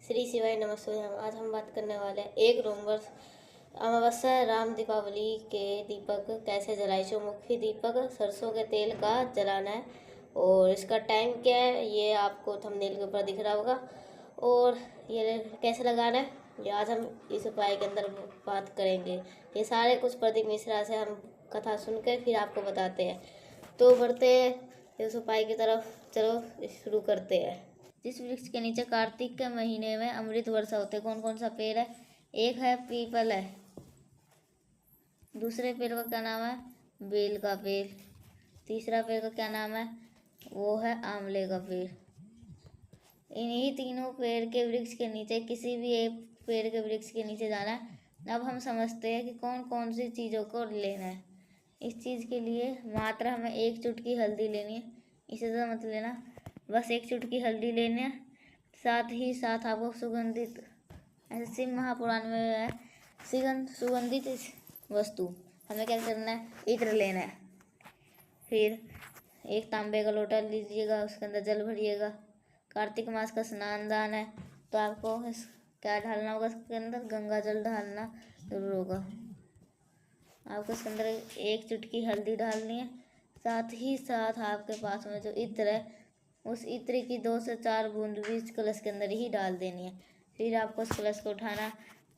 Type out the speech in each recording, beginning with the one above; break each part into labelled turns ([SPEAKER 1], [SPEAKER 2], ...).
[SPEAKER 1] श्री शिवाय नमस्ते। आज हम बात करने वाले हैं 1 नवंबर अमावस्या राम दीपावली के दीपक कैसे जलाए। जो मुख्य दीपक सरसों के तेल का जलाना है और इसका टाइम क्या है ये आपको थंबनेल के ऊपर दिख रहा होगा। और ये कैसे लगाना है ये आज हम इस उपाय के अंदर बात करेंगे। ये सारे कुछ प्रदीप मिश्रा से हम कथा सुन के फिर आपको बताते हैं। तो बढ़ते हैं इस उपाय की तरफ, चलो शुरू करते हैं। जिस वृक्ष के नीचे कार्तिक के महीने में अमृत वर्षा होते, कौन कौन सा पेड़ है? एक है पीपल है, दूसरे पेड़ का क्या नाम है? बेल का पेड़। तीसरा पेड़ का क्या नाम है? वो है आंवले का पेड़। इन्हीं तीनों पेड़ के वृक्ष के नीचे किसी भी एक पेड़ के वृक्ष के नीचे जाना है। अब हम समझते हैं कि कौन कौन सी चीज़ों को लेना है। इस चीज़ के लिए मात्र हमें 1 चुटकी हल्दी लेनी है, इससे ज़्यादा मत लेना, बस 1 चुटकी हल्दी लेनी है। साथ ही साथ आपको सुगंधित, ऐसे शिव महापुराण में है सुगंधित वस्तु, हमें क्या करना है? इत्र लेना है। फिर 1 तांबे का लोटा लीजिएगा, उसके अंदर जल भरिएगा। कार्तिक मास का स्नान दान है तो आपको क्या ढालना होगा? इसके अंदर गंगा जल ढालना जरूर होगा। आपको इसके अंदर 1 चुटकी हल्दी डालनी है। साथ ही साथ आपके पास में जो इत्र है, उस इत्र की 2 से 4 बूंद भी इस कलश के अंदर ही डाल देनी है। फिर आपको इस कलश को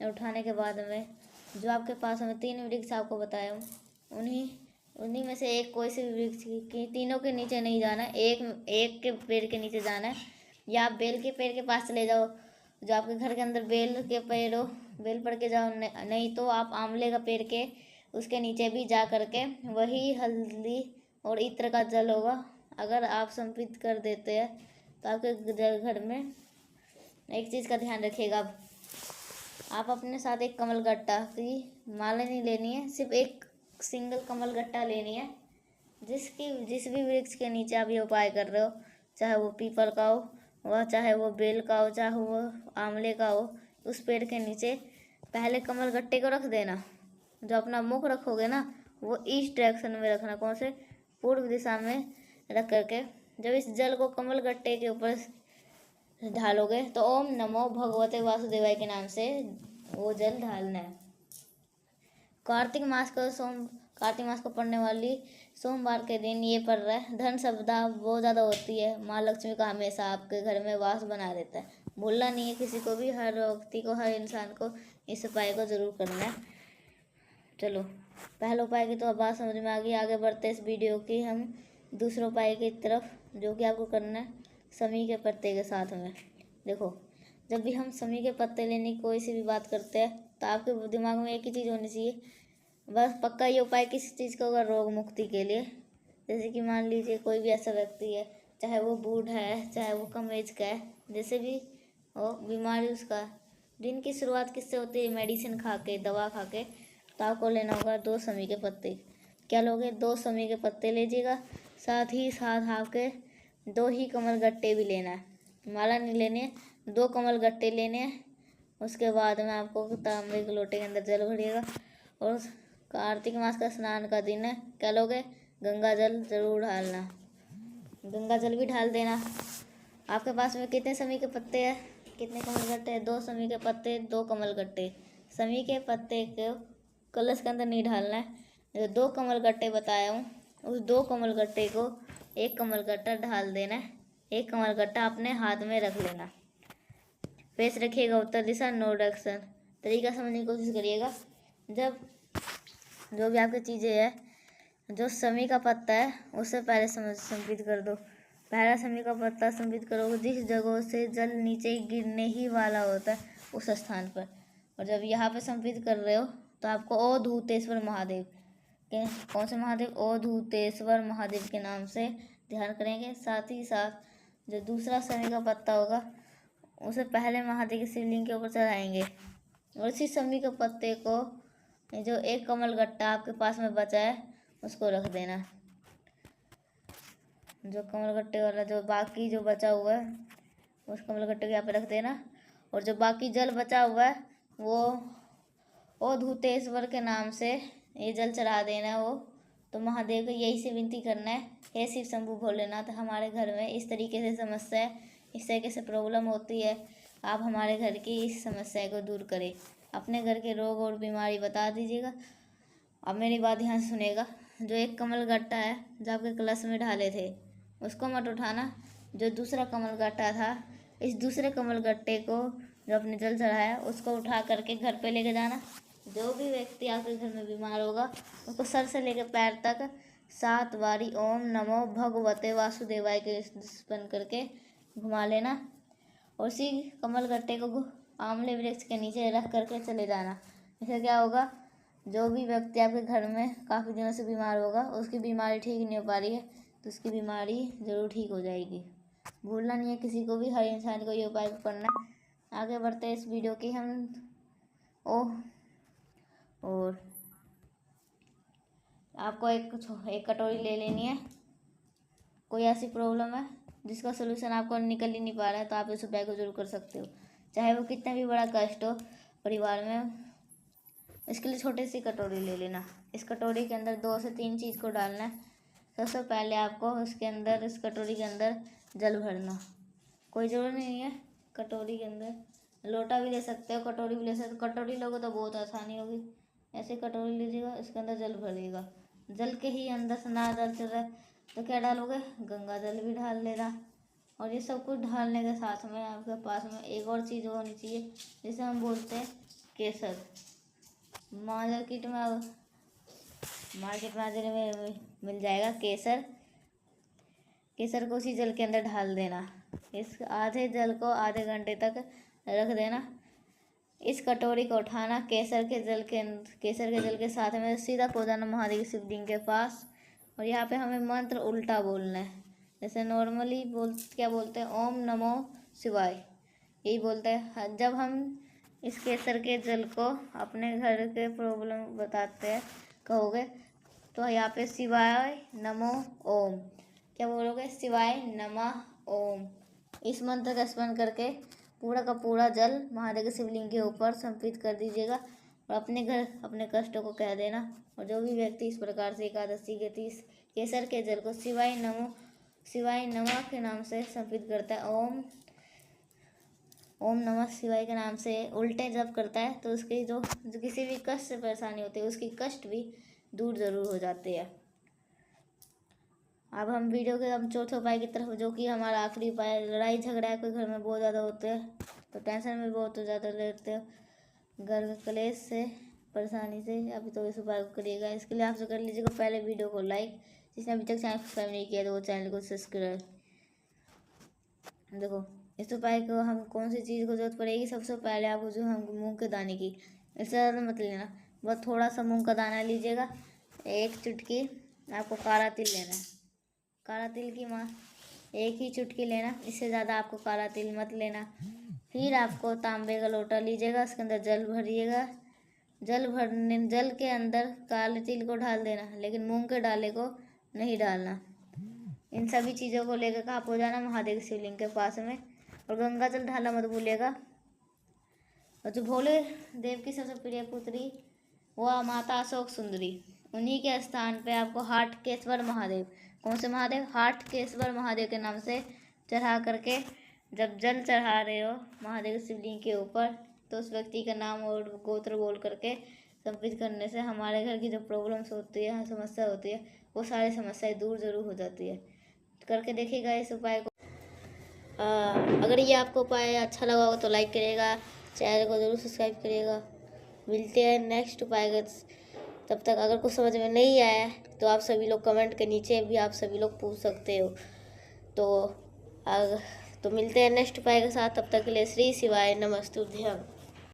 [SPEAKER 1] उठाने के बाद में जो आपके पास में 3 वृक्ष आपको बताया हूँ, उन्हीं में से एक कोई से भी वृक्ष की, तीनों के नीचे नहीं जाना है, एक के पेड़ के नीचे जाना है। या आप बेल के पेड़ के पास चले जाओ, जो आपके घर के अंदर बेल के पेड़ हो, बेल पड़ के जाओ, नहीं तो आप आंवले का पेड़ के उसके नीचे भी जा करके वही हल्दी और इत्र का जल होगा। अगर आप संपित कर देते हैं तो आपके घर में एक चीज़ का ध्यान रखिएगा, आप अपने साथ एक कमल गट्टा की माला नहीं लेनी है, सिर्फ एक सिंगल कमल गट्टा लेनी है। जिस भी वृक्ष के नीचे आप ये उपाय कर रहे हो, चाहे वो पीपल का हो, वह चाहे वो बेल का हो, चाहे वो आंवले का हो, उस पेड़ के नीचे पहले कमल गट्टे को रख देना। जो अपना मुख रखोगे ना, वो ईस्ट डायरेक्शन में रखना। कौन से? पूर्व दिशा में रख करके जब इस जल को कमल गट्टे के ऊपर ढालोगे तो ओम नमो भगवते वासुदेवाय के नाम से वो जल ढालना है। कार्तिक मास को पड़ने वाली सोमवार के दिन ये पड़ रहा है। धन संपदा बहुत ज़्यादा होती है, माँ लक्ष्मी का हमेशा आपके घर में वास बना रहता है। भूलना नहीं है किसी को भी, हर व्यक्ति को, हर इंसान को इस उपाय को जरूर करना है। चलो, पहले उपाय की तो बात समझ में आ गई। आगे बढ़ते इस वीडियो की हम दूसरे उपाय की तरफ, जो कि आपको करना है समी के पत्ते के साथ में। देखो, जब भी हम समी के पत्ते लेने की कोई सी भी बात करते हैं तो आपके दिमाग में एक ही चीज़ होनी चाहिए, बस पक्का ये उपाय किसी चीज़ का होगा, रोग मुक्ति के लिए। जैसे कि मान लीजिए कोई भी ऐसा व्यक्ति है, चाहे वो बूढ़ा है, चाहे वो कम एज का है, जैसे भी हो बीमारी उसका, दिन की शुरुआत किससे होती है? मेडिसिन खा के, दवा खा के। तो आपको लेना होगा 2 समी के पत्ते। क्या लोगे? 2 समी के पत्ते लीजिएगा। साथ ही साथ आपके 2 ही कमल गट्टे भी लेना है, माला नहीं लेनी है, 2 कमल गट्टे लेने हैं। उसके बाद में आपको तांबे के लोटे के अंदर जल भरिएगा। और कार्तिक मास का स्नान का दिन है, क्या लोगे? गंगा जल जरूर डालना, गंगा जल भी ढाल देना। आपके पास में कितने समी के पत्ते हैं, कितने कमल गट्टे हैं? 2 समी के पत्ते, 2 कमल गट्टे। समी के पत्ते को कलश के अंदर नहीं ढालना है। जो 2 कमल गट्टे बताया हूँ, उस 2 कमल गट्टे को 1 कमल गट्टा ढाल देना है। 1 कमल गट्टा अपने हाथ में रख लेना। फेस रखिएगा उत्तर दिशा, नो डायरेक्शन। तरीका समझने की कोशिश करिएगा। जब जो भी आपकी चीज़ें है, जो समी का पत्ता है उससे पहले संपित कर दो। पहला समी का पत्ता संपित करोगे जिस जगह से जल नीचे गिरने ही वाला होता है उस स्थान पर। और जब यहाँ पे संपित कर रहे हो तो आपको अवधूतेश्वर महादेव के, कौन से महादेव? अवधूतेश्वर महादेव के नाम से ध्यान करेंगे। साथ ही साथ जो दूसरा समी का पत्ता होगा उसे पहले महादेव के शिवलिंग के ऊपर चढ़ाएंगे। और इसी समी के पत्ते को, जो 1 कमल गट्टा आपके पास में बचा है, उसको रख देना। जो कमल गट्टे वाला जो बाकी जो बचा हुआ है उस कमल गट्टे को यहाँ पे रख देना। और जो बाकी जल बचा हुआ है वो अवधूतेश्वर के नाम से ये जल चढ़ा देना है। वो तो महादेव को यही से विनती करना है, हे शिव शंभु भोलेनाथ, हमारे घर में इस तरीके से समस्या है, इस तरीके से प्रॉब्लम होती है, आप हमारे घर की इस समस्या को दूर करें। अपने घर के रोग और बीमारी बता दीजिएगा। अब मेरी बात ध्यान से सुनेगा। जो एक कमल गट्टा है जो आपके कलश में ढाले थे उसको मत उठाना। जो दूसरा कमल गट्टा था, इस दूसरे कमल गट्टे को जो आपने जल चढ़ाया उसको उठा करके घर पे लेके जाना। जो भी व्यक्ति आपके घर में बीमार होगा उसको सर से लेकर पैर तक 7 बारी ओम नमो भगवते वासुदेवाय के स्मरण करके घुमा लेना और उसी कमल गट्टे को आंवले वृक्ष के नीचे रख करके चले जाना। इससे क्या होगा, जो भी व्यक्ति आपके घर में काफ़ी दिनों से बीमार होगा उसकी बीमारी ठीक नहीं हो पा रही है तो उसकी बीमारी ज़रूर ठीक हो जाएगी। भूलना नहीं है किसी को भी, हर इंसान को ये उपाय करना है। आगे बढ़ते हैं इस वीडियो की हम। और आपको एक कटोरी ले लेनी है। कोई ऐसी प्रॉब्लम है जिसका सोल्यूशन आपको निकल ही नहीं पा रहा है तो आप इस उपाय को जरूर कर सकते हो, चाहे वो कितना भी बड़ा कष्ट हो परिवार में। इसके लिए छोटी सी कटोरी ले लेना। इस कटोरी के अंदर 2 से 3 चीज़ को डालना है। सबसे पहले आपको उसके अंदर, इस कटोरी के अंदर जल भरना। कोई ज़रूरी नहीं है कटोरी के अंदर, लोटा भी ले सकते हो, कटोरी भी ले सकते हो। कटोरी लोगे तो बहुत आसानी होगी। ऐसे कटोरी लीजिएगा, इसके अंदर जल भरिएगा। जल के ही अंदर से ना जल चल रहा है तो क्या डालोगे, गंगा जल भी डाल लेना। और ये सब कुछ डालने के साथ में आपके पास में एक और चीज़ होनी चाहिए जिसे हम बोलते हैं केसर। मार्केट में मिल जाएगा केसर। केसर को उसी जल के अंदर डाल देना। इस आधे जल को आधे घंटे तक रख देना। इस कटोरी को उठाना, केसर के जल के साथ में सीधा पहुंचाना महादेव शिवलिंग के पास। और यहाँ पे हमें मंत्र उल्टा बोलना है। जैसे नॉर्मली क्या बोलते हैं, ओम नमो शिवाय, यही बोलते हैं। जब हम इस केसर के जल को अपने घर के प्रॉब्लम बताते हैं कहोगे तो यहाँ पे शिवाय नमो ओम, क्या बोलोगे, शिवाय नमः ओम। इस मंत्र का स्मरण करके पूरा का पूरा जल महादेव के शिवलिंग के ऊपर समर्पित कर दीजिएगा और अपने घर अपने कष्टों को कह देना। और जो भी व्यक्ति इस प्रकार से एकादशी के 30 केसर के जल को शिवाय नमः के नाम से समर्पित करता है, ओम नमः शिवाय के नाम से उल्टे जप करता है तो उसकी जो किसी भी कष्ट से परेशानी होती है उसकी कष्ट भी दूर ज़रूर हो जाते हैं। अब हम वीडियो के चौथे उपाय की तरफ, जो कि हमारा आखिरी उपाय। लड़ाई झगड़ा कोई घर में बहुत ज़्यादा होते हैं तो टेंशन में बहुत ज़्यादा रहते हो, घर के कलेश से परेशानी से, अभी तो इस उपाय को करिएगा। इसके लिए आपसे कर लीजिएगा पहले वीडियो को लाइक, जिसने अभी तक चैनल सब्सक्राइब नहीं किया तो वो चैनल को सब्सक्राइब। देखो इस उपाय को हम कौन सी चीज़ को जरूरत पड़ेगी, सबसे पहले आपको जो हम मूंग के दाने की, इससे ज़्यादा मत लेना, बस थोड़ा सा मूंग का दाना लीजिएगा। 1 चुटकी आपको काला तिल लेना है। काला तिल की 1 ही चुटकी लेना, इससे ज़्यादा आपको काला तिल मत लेना। फिर आपको तांबे का लोटा लीजिएगा, उसके अंदर जल भरिएगा। जल के अंदर काले तिल को डाल देना, लेकिन मूंग के दाने को नहीं डालना। इन सभी चीज़ों को लेकर कहाँ हो जाना, महादेव शिवलिंग के पास में। और गंगा जल ढाला मत भूलिएगा। और जो भोले देव की सबसे प्रिय पुत्री वह माता अशोक सुंदरी, उन्हीं के स्थान पे आपको हाटकेश्वर महादेव, कौन से महादेव, हाटकेश्वर महादेव के नाम से चढ़ा करके जब जल चढ़ा रहे हो महादेव शिवलिंग के ऊपर तो उस व्यक्ति का नाम और गोत्र बोल करके समर्पित करने से हमारे घर की जो प्रॉब्लम्स होती है, समस्या होती है, वो सारी समस्याएं दूर ज़रूर हो जाती है। करके देखिएगा इस उपाय को। अगर ये आपको उपाय अच्छा लगा हो तो लाइक करिएगा, चैनल को ज़रूर सब्सक्राइब करिएगा। मिलते हैं नेक्स्ट उपाय के। तब तक अगर कुछ समझ में नहीं आया तो आप सभी लोग कमेंट के नीचे भी आप सभी लोग पूछ सकते हो। तो मिलते हैं नेक्स्ट उपाय के साथ। तब तक के लिए श्री शिवाय नमस्तुभ्यम।